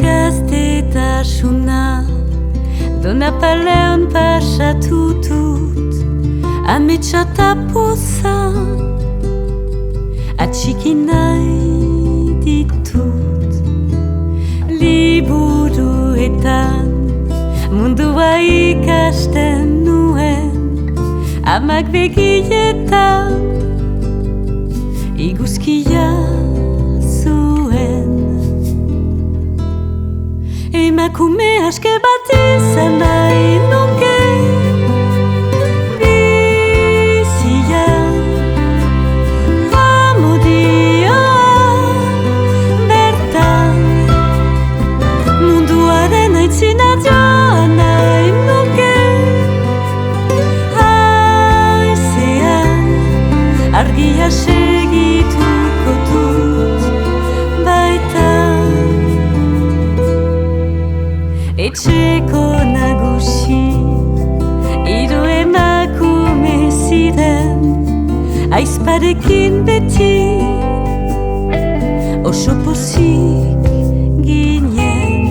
Gaztetasuna Donapalean pasatutut Ametsa ta poza Atxiki nahi ditut Liburuetan Mundua ikasten nuen Amak begietan Iguzkia zuen Emakume aske bat izan nahi nuke Bizian amodioa bertan Munduaren aitzina joan nahi nuke Haizean argia segituko dut baitan Etxeko nagusi, hiru emakume ziren, aizparekin beti, oso pozik ginen.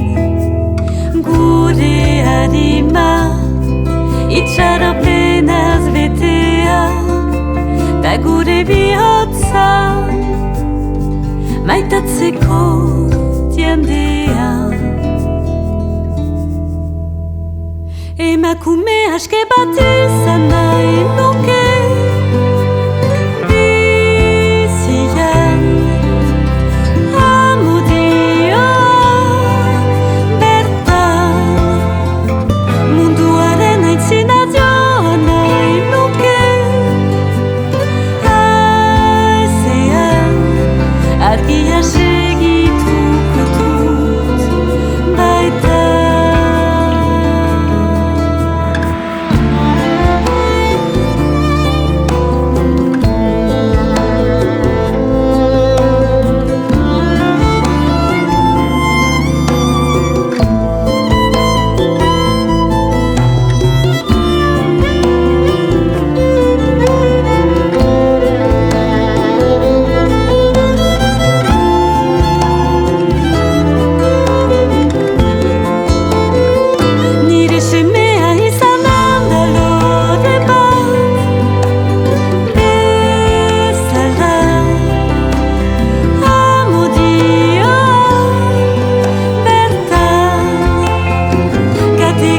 Gure harima, itxaropenaz betea, da gure bihotza, maitatzeko jendea. Emakume aske bat izan nahi nuke Bizian amodioa bertan Munduaren aitzina joan nahi nuke Haizean argia segituko dut baitan Gati